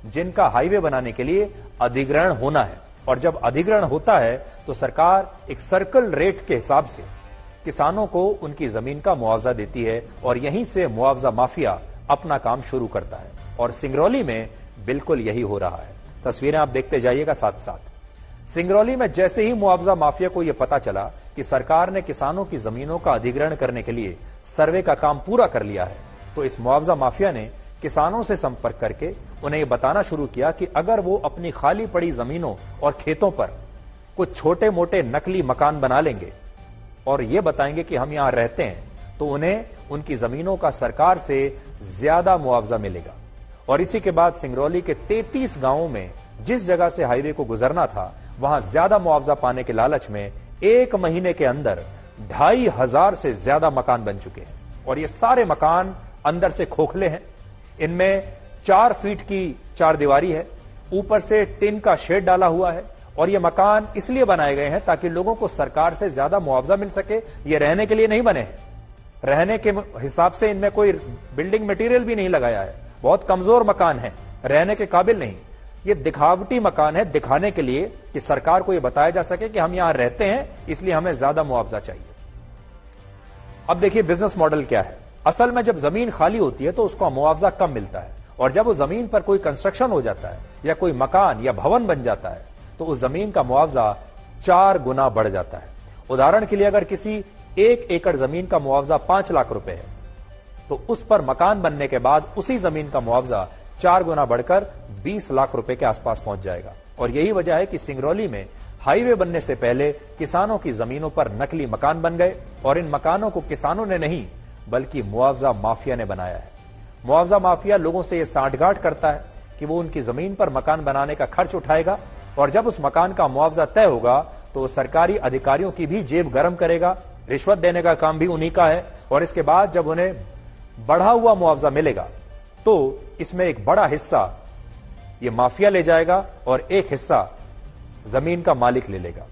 जिनका हाईवे बनाने के लिए अधिग्रहण होना है। और जब अधिग्रहण होता है तो सरकार एक सर्कल रेट के हिसाब से किसानों को उनकी जमीन का मुआवजा देती है और यहीं से मुआवजा माफिया अपना काम शुरू करता है। और सिंगरौली में बिल्कुल यही हो रहा है। तस्वीरें आप देखते जाइएगा साथ साथ। सिंगरौली में जैसे ही मुआवजा माफिया को यह पता चला कि सरकार ने किसानों की जमीनों का अधिग्रहण करने के लिए सर्वे का काम पूरा कर लिया है, तो इस मुआवजा माफिया ने किसानों से संपर्क करके उन्हें यह बताना शुरू किया कि अगर वो अपनी खाली पड़ी जमीनों और खेतों पर कुछ छोटे मोटे नकली मकान बना लेंगे और ये बताएंगे कि हम यहां रहते हैं, तो उन्हें उनकी जमीनों का सरकार से ज्यादा मुआवजा मिलेगा। और इसी के बाद सिंगरौली के 33 गांवों में जिस जगह से हाईवे को गुजरना था, वहां ज्यादा मुआवजा पाने के लालच में 1 महीने के अंदर 2500 से ज्यादा मकान बन चुके हैं। और ये सारे मकान अंदर से खोखले हैं। इनमें 4 फीट की चारदीवारी है, ऊपर से टिन का शेड डाला हुआ है। और ये मकान इसलिए बनाए गए हैं ताकि लोगों को सरकार से ज्यादा मुआवजा मिल सके। ये रहने के लिए नहीं बने हैं। रहने के हिसाब से इनमें कोई बिल्डिंग मटेरियल भी नहीं लगाया है। बहुत कमजोर मकान है, रहने के काबिल नहीं। ये दिखावटी मकान है, दिखाने के लिए कि सरकार को यह बताया जा सके कि हम यहां रहते हैं, इसलिए हमें ज्यादा मुआवजा चाहिए। अब देखिए बिजनेस मॉडल क्या है। असल में जब जमीन खाली होती है तो उसका मुआवजा कम मिलता है, और जब उस जमीन पर कोई कंस्ट्रक्शन हो जाता है या कोई मकान या भवन बन जाता है तो उस जमीन का मुआवजा 4 गुना बढ़ जाता है। उदाहरण के लिए अगर किसी 1 एकड़ जमीन का मुआवजा 5 लाख रुपए है, तो उस पर मकान बनने के बाद उसी जमीन का मुआवजा 4 गुना बढ़कर 20 लाख रुपए के आसपास पहुंच जाएगा। और यही वजह है कि सिंगरौली में हाईवे बनने से पहले किसानों की जमीनों पर नकली मकान बन गए, और इन मकानों को किसानों ने नहीं बल्कि मुआवजा माफिया ने बनाया है। मुआवजा माफिया लोगों से यह सांठगांठ करता है कि वो उनकी जमीन पर मकान बनाने का खर्च उठाएगा, और जब उस मकान का मुआवजा तय होगा तो सरकारी अधिकारियों की भी जेब गर्म करेगा। रिश्वत देने का काम भी उन्हीं का है। और इसके बाद जब उन्हें बढ़ा हुआ मुआवजा मिलेगा तो इसमें एक बड़ा हिस्सा ये माफिया ले जाएगा और एक हिस्सा जमीन का मालिक ले लेगा।